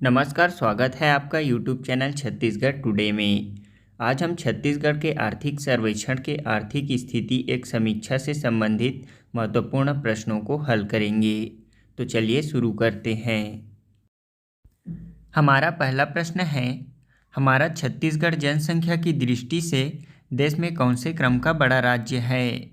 नमस्कार, स्वागत है आपका यूट्यूब चैनल छत्तीसगढ़ टुडे में। आज हम छत्तीसगढ़ के आर्थिक सर्वेक्षण के आर्थिक स्थिति एक समीक्षा से संबंधित महत्वपूर्ण प्रश्नों को हल करेंगे। तो चलिए शुरू करते हैं। हमारा पहला प्रश्न है, हमारा छत्तीसगढ़ जनसंख्या की दृष्टि से देश में कौन से क्रम का बड़ा राज्य है?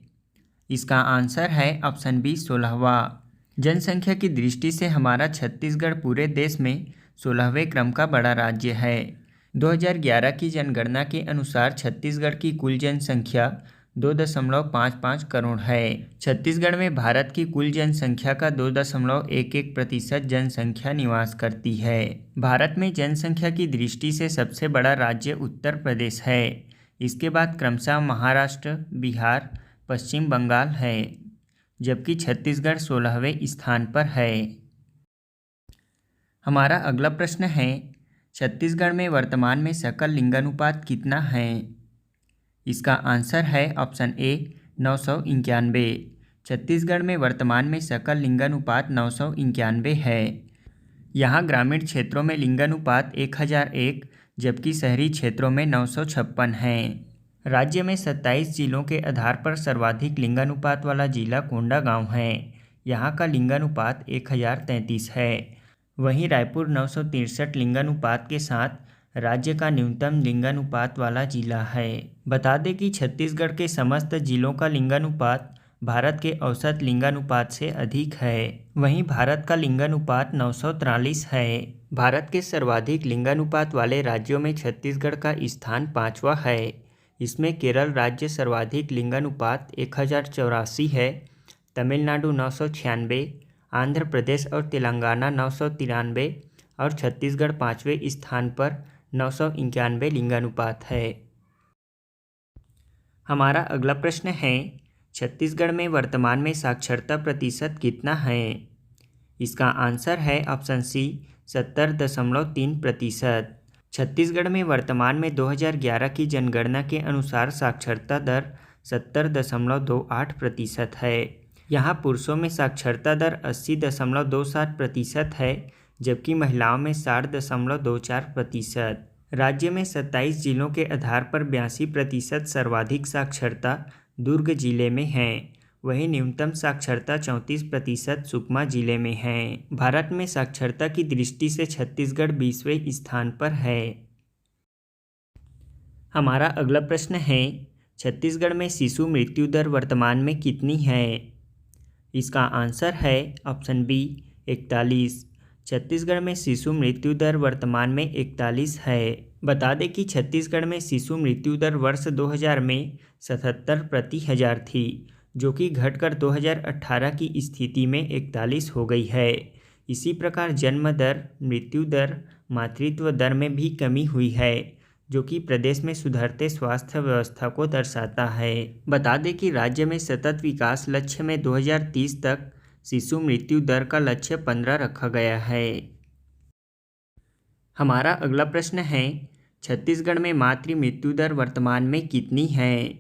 इसका आंसर है ऑप्शन बी 16वां। जनसंख्या की दृष्टि से हमारा छत्तीसगढ़ पूरे देश में 16वें क्रम का बड़ा राज्य है। 2011 की जनगणना के अनुसार छत्तीसगढ़ की कुल जनसंख्या 2.55 करोड़ है। छत्तीसगढ़ में भारत की कुल जनसंख्या का 2.11% जनसंख्या निवास करती है। भारत में जनसंख्या की दृष्टि से सबसे बड़ा राज्य उत्तर प्रदेश है। इसके बाद क्रमशः महाराष्ट्र, बिहार, पश्चिम बंगाल है, जबकि छत्तीसगढ़ 16वें स्थान पर है। हमारा अगला प्रश्न है, छत्तीसगढ़ में वर्तमान में सकल लिंगानुपात कितना है? इसका आंसर है ऑप्शन ए 991। छत्तीसगढ़ में वर्तमान में सकल लिंगानुपात 991 है। यहाँ ग्रामीण क्षेत्रों में लिंगानुपात 1001 जबकि शहरी क्षेत्रों में 956 है। राज्य में 27 जिलों के आधार पर सर्वाधिक लिंगानुपात वाला जिला कोंडागांव है। यहाँ का लिंगानुपात 1033 है। वहीं रायपुर 963 लिंगानुपात के साथ राज्य का न्यूनतम लिंगानुपात वाला जिला है। बता दें कि छत्तीसगढ़ के समस्त जिलों का लिंगानुपात भारत के औसत लिंगानुपात से अधिक है। वहीं भारत का लिंगानुपात 943 है। भारत के सर्वाधिक लिंगानुपात वाले राज्यों में छत्तीसगढ़ का स्थान 5वां है। इसमें केरल राज्य सर्वाधिक लिंगानुपात 1084 है, तमिलनाडु 996, आंध्र प्रदेश और तेलंगाना 993 और छत्तीसगढ़ 5वें स्थान पर 991 लिंगानुपात है। हमारा अगला प्रश्न है, छत्तीसगढ़ में वर्तमान में साक्षरता प्रतिशत कितना है? इसका आंसर है ऑप्शन सी 70.3%। छत्तीसगढ़ में वर्तमान में 2011 की जनगणना के अनुसार साक्षरता दर 70.28% है। यहाँ पुरुषों में साक्षरता दर 80.27% है, जबकि महिलाओं में 60.24%। राज्य में 27 जिलों के आधार पर 82% सर्वाधिक साक्षरता दुर्ग जिले में है। वहीं न्यूनतम साक्षरता 34% सुकमा जिले में है। भारत में साक्षरता की दृष्टि से छत्तीसगढ़ 20वें स्थान पर है। हमारा अगला प्रश्न है, छत्तीसगढ़ में शिशु मृत्यु दर वर्तमान में कितनी है? इसका आंसर है ऑप्शन बी 41। छत्तीसगढ़ में शिशु मृत्यु दर वर्तमान में 41 है। बता दें कि छत्तीसगढ़ में शिशु मृत्यु दर वर्ष 2000 में 77 प्रति हज़ार थी, जो कि घटकर 2018 की स्थिति में 41 हो गई है। इसी प्रकार जन्म दर, मृत्यु दर, मातृत्व दर में भी कमी हुई है, जो कि प्रदेश में सुधरते स्वास्थ्य व्यवस्था को दर्शाता है। बता दें कि राज्य में सतत विकास लक्ष्य में 2030 तक शिशु मृत्यु दर का लक्ष्य 15 रखा गया है। हमारा अगला प्रश्न है, छत्तीसगढ़ में मातृ मृत्यु दर वर्तमान में कितनी है?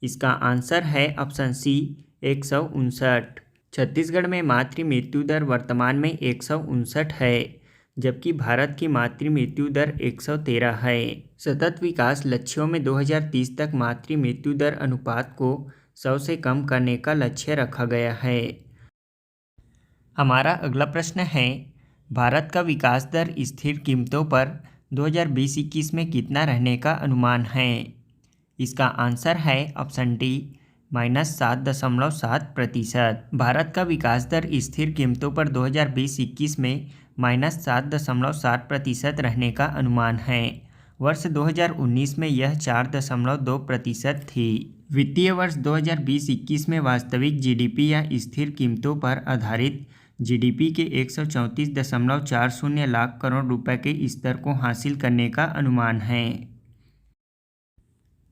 इसका आंसर है ऑप्शन सी 159। छत्तीसगढ़ में मातृ मृत्यु दर वर्तमान में 159 है, जबकि भारत की मातृ मृत्यु दर 113 है। सतत विकास लक्ष्यों में 2030 तक मातृ मृत्यु दर अनुपात को 100 से कम करने का लक्ष्य रखा गया है। हमारा अगला प्रश्न है, भारत का विकास दर स्थिर कीमतों पर 2020-21 में कितना रहने का अनुमान है? इसका आंसर है ऑप्शन डी -7.7%। भारत का विकास दर स्थिर कीमतों पर 2020-21 में -7.7% रहने का अनुमान है। वर्ष 2019 में यह 4.2% थी। वित्तीय वर्ष 2020-21 में वास्तविक जीडीपी या स्थिर कीमतों पर आधारित जीडीपी के 134.40 लाख करोड़ रुपए के स्तर को हासिल करने का अनुमान है।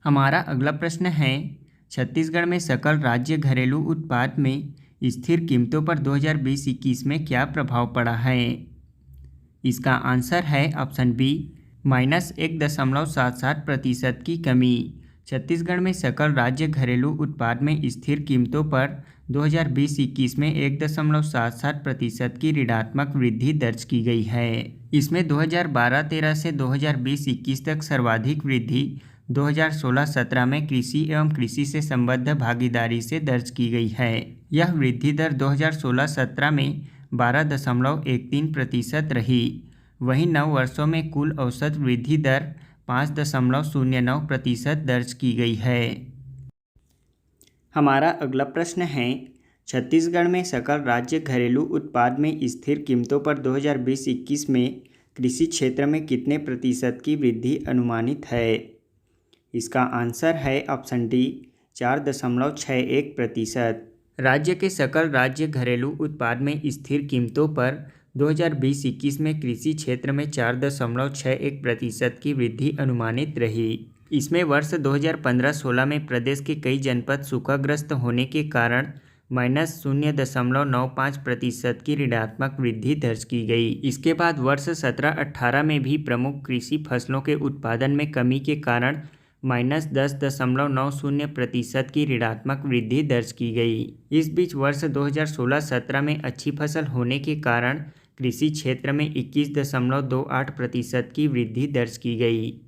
हमारा अगला प्रश्न है, छत्तीसगढ़ में सकल राज्य घरेलू उत्पाद में स्थिर कीमतों पर 2020-21 में क्या प्रभाव पड़ा है? इसका आंसर है ऑप्शन बी -1.77% की कमी। छत्तीसगढ़ में सकल राज्य घरेलू उत्पाद में स्थिर कीमतों पर 2020-21 में 1.77% की ऋणात्मक वृद्धि दर्ज की गई है। इसमें 2012-13 से 2020-21 तक सर्वाधिक वृद्धि 2016-17 में कृषि एवं कृषि से संबद्ध भागीदारी से दर्ज की गई है। यह वृद्धि दर 2016-17 में 12.13% रही। वहीं 9 वर्षों में कुल औसत वृद्धि दर 5.09% दर्ज की गई है। हमारा अगला प्रश्न है, छत्तीसगढ़ में सकल राज्य घरेलू उत्पाद में स्थिर कीमतों पर 2020-21 में कृषि क्षेत्र में कितने प्रतिशत की वृद्धि अनुमानित है? इसका आंसर है ऑप्शन डी 4.61%। राज्य के सकल राज्य घरेलू उत्पाद में स्थिर कीमतों पर 2020-21 में कृषि क्षेत्र में 4.61% की वृद्धि अनुमानित रही। इसमें वर्ष 2015-16 में प्रदेश के कई जनपद सूखाग्रस्त होने के कारण -0.95% की ऋणात्मक वृद्धि दर्ज की गई। इसके बाद वर्ष 17-18 में भी प्रमुख कृषि फसलों के उत्पादन में कमी के कारण -10.90% की ऋणात्मक वृद्धि दर्ज की गई। इस बीच वर्ष 2016-17 में अच्छी फसल होने के कारण कृषि क्षेत्र में 21.28% की वृद्धि दर्ज की गई।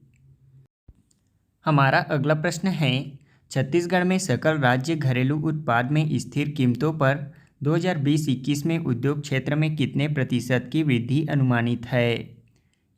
हमारा अगला प्रश्न है, छत्तीसगढ़ में सकल राज्य घरेलू उत्पाद में स्थिर कीमतों पर 2020-21 में उद्योग क्षेत्र में कितने प्रतिशत की वृद्धि अनुमानित है?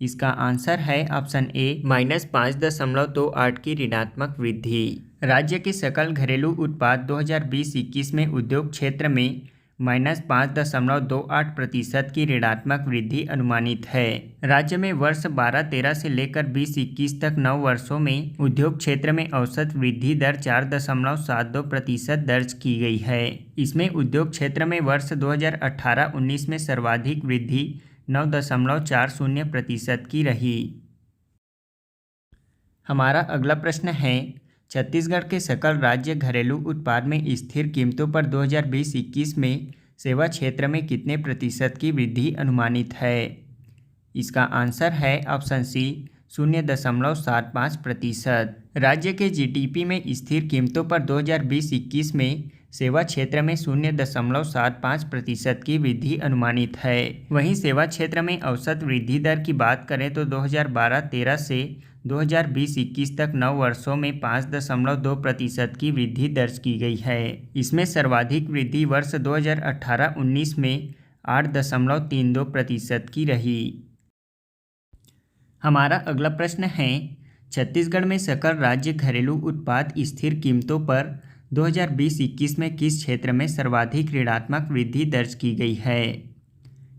इसका आंसर है ऑप्शन ए -5.28 की ऋणात्मक वृद्धि। राज्य के सकल घरेलू उत्पाद 2020-21 में उद्योग क्षेत्र में -5.28% की ऋणात्मक वृद्धि अनुमानित है। राज्य में वर्ष 12-13 से लेकर 20-21 तक 9 वर्षों में उद्योग क्षेत्र में औसत वृद्धि दर 4.72% दर्ज की गई है। इसमें उद्योग क्षेत्र में वर्ष 2018-19 में सर्वाधिक वृद्धि 9.40% की रही। हमारा अगला प्रश्न है, छत्तीसगढ़ के सकल राज्य घरेलू उत्पाद में स्थिर कीमतों पर 2020-21 में सेवा क्षेत्र में कितने प्रतिशत की वृद्धि अनुमानित है? इसका आंसर है ऑप्शन सी 0.75%। राज्य के जीडीपी में स्थिर कीमतों पर 2020-21 में सेवा क्षेत्र में 0.75% की वृद्धि अनुमानित है। वहीं सेवा क्षेत्र में औसत वृद्धि दर की बात करें तो 2012-13 से 2020-21 तक 9 वर्षों में 5.2% की वृद्धि दर्ज की गई है। इसमें सर्वाधिक वृद्धि वर्ष 2018-19 में 8.32% की रही। हमारा अगला प्रश्न है, छत्तीसगढ़ में सकल राज्य घरेलू उत्पाद स्थिर कीमतों पर 2020-21 में किस क्षेत्र में सर्वाधिक ऋणात्मक वृद्धि दर्ज की गई है?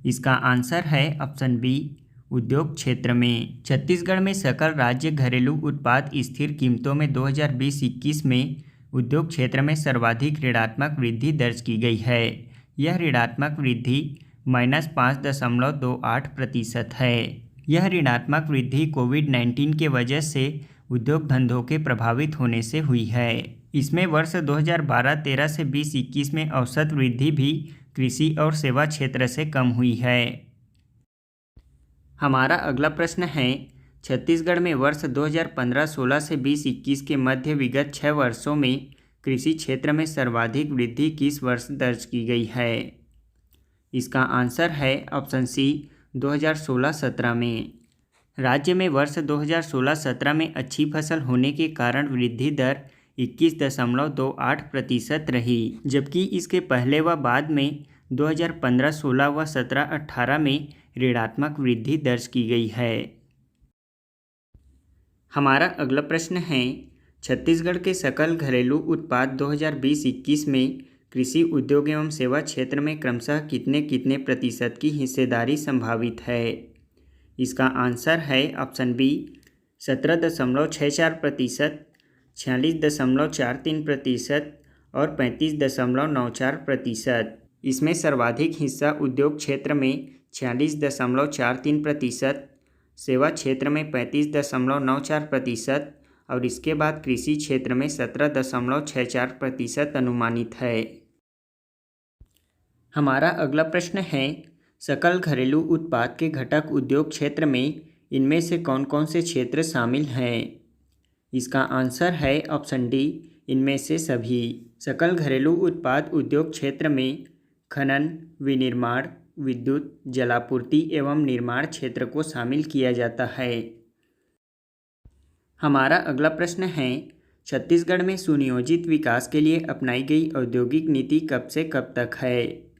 इसका आंसर है ऑप्शन बी उद्योग क्षेत्र में। छत्तीसगढ़ में सकल राज्य घरेलू उत्पाद स्थिर कीमतों में 2020-21 में उद्योग क्षेत्र में सर्वाधिक ऋणात्मक वृद्धि दर्ज की गई है। यह ऋणात्मक वृद्धि -5.28% है। यह ऋणात्मक वृद्धि कोविड-19 के वजह से उद्योग धंधों के प्रभावित होने से हुई है। इसमें वर्ष 2012-13 से 20-21 में औसत वृद्धि भी कृषि और सेवा क्षेत्र से कम हुई है। हमारा अगला प्रश्न है, छत्तीसगढ़ में वर्ष 2015-16 से 20-21 के मध्य विगत 6 वर्षों में कृषि क्षेत्र में सर्वाधिक वृद्धि किस वर्ष दर्ज की गई है? इसका आंसर है ऑप्शन सी 2016-17 में। राज्य में वर्ष 2016-17 में अच्छी फसल होने के कारण वृद्धि दर 21.28% रही, जबकि इसके पहले व बाद में 2015-16 व 17-18 में ऋणात्मक वृद्धि दर्ज की गई है। हमारा अगला प्रश्न है, छत्तीसगढ़ के सकल घरेलू उत्पाद 2020-21 में कृषि उद्योग एवं सेवा क्षेत्र में क्रमशः कितने कितने प्रतिशत की हिस्सेदारी संभावित है? इसका आंसर है ऑप्शन बी 17.64%, 46.43% और 35.94%। इसमें सर्वाधिक हिस्सा उद्योग क्षेत्र में 46.43%, सेवा क्षेत्र में 35.94% और इसके बाद कृषि क्षेत्र में 17.64% अनुमानित है। हमारा अगला प्रश्न है, सकल घरेलू उत्पाद के घटक उद्योग क्षेत्र में इनमें से कौन कौन से क्षेत्र शामिल हैं? इसका आंसर है ऑप्शन डी इनमें से सभी। सकल घरेलू उत्पाद उद्योग क्षेत्र में खनन, विनिर्माण, विद्युत, जलापूर्ति एवं निर्माण क्षेत्र को शामिल किया जाता है। हमारा अगला प्रश्न है, छत्तीसगढ़ में सुनियोजित विकास के लिए अपनाई गई औद्योगिक नीति कब से कब तक है?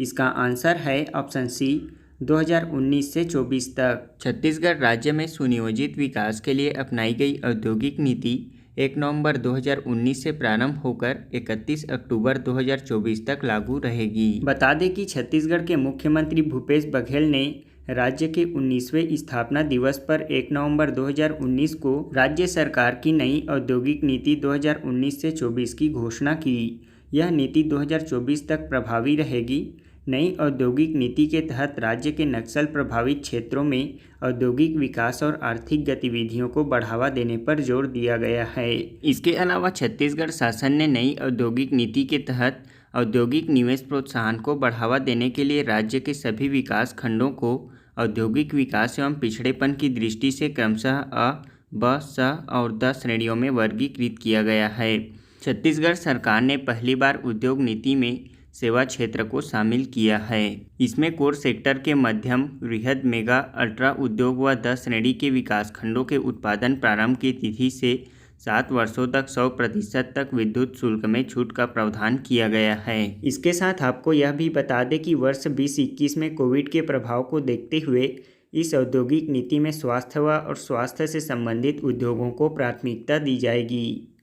इसका आंसर है ऑप्शन सी 2019 से 24 तक। छत्तीसगढ़ राज्य में सुनियोजित विकास के लिए अपनाई गई औद्योगिक नीति 1 नवंबर 2019 से प्रारंभ होकर 31 अक्टूबर 2024 तक लागू रहेगी। बता दें कि छत्तीसगढ़ के मुख्यमंत्री भूपेश बघेल ने राज्य के 19वें स्थापना दिवस पर 1 नवंबर 2019 को राज्य सरकार की नई औद्योगिक नीति 2019 से 24 की घोषणा की। यह नीति 2024 तक प्रभावी रहेगी। नई औद्योगिक नीति के तहत राज्य के नक्सल प्रभावित क्षेत्रों में औद्योगिक विकास और आर्थिक गतिविधियों को बढ़ावा देने पर जोर दिया गया है। इसके अलावा छत्तीसगढ़ शासन ने नई औद्योगिक नीति के तहत औद्योगिक निवेश प्रोत्साहन को बढ़ावा देने के लिए राज्य के सभी विकास खंडों को औद्योगिक विकास एवं पिछड़ेपन की दृष्टि से क्रमशः अ, ब, स और द श्रेणियों में वर्गीकृत किया गया है। छत्तीसगढ़ सरकार ने पहली बार उद्योग नीति में सेवा क्षेत्र को शामिल किया है। इसमें कोर सेक्टर के मध्यम, वृहद, मेगा, अल्ट्रा उद्योग व 10 श्रेणी के विकास खंडों के उत्पादन प्रारंभ की तिथि से 7 वर्षों तक 100% तक विद्युत शुल्क में छूट का प्रावधान किया गया है। इसके साथ आपको यह भी बता दें कि वर्ष 2021 में कोविड के प्रभाव को देखते हुए इस औद्योगिक नीति में स्वास्थ्य और स्वास्थ्य से संबंधित उद्योगों को प्राथमिकता दी जाएगी।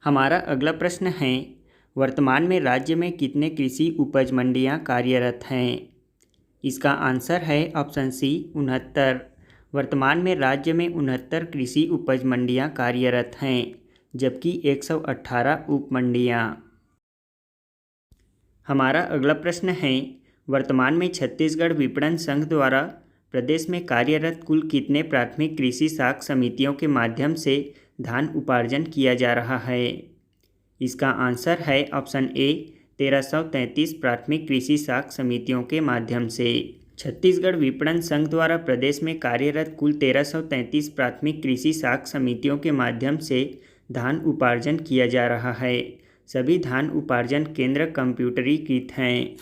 हमारा अगला प्रश्न है, वर्तमान में राज्य में कितने कृषि उपज मंडियां कार्यरत हैं? इसका आंसर है ऑप्शन सी 69। वर्तमान में राज्य में 69 कृषि उपज मंडियां कार्यरत हैं, जबकि 118 उप मंडियां। हमारा अगला प्रश्न है, वर्तमान में छत्तीसगढ़ विपणन संघ द्वारा प्रदेश में कार्यरत कुल कितने प्राथमिक कृषि साख समितियों के माध्यम से धान उपार्जन किया जा रहा है? इसका आंसर है ऑप्शन ए 1333 प्राथमिक कृषि साख समितियों के माध्यम से। छत्तीसगढ़ विपणन संघ द्वारा प्रदेश में कार्यरत कुल 1333 प्राथमिक कृषि साख समितियों के माध्यम से धान उपार्जन किया जा रहा है। सभी धान उपार्जन केंद्र कंप्यूटरीकृत हैं।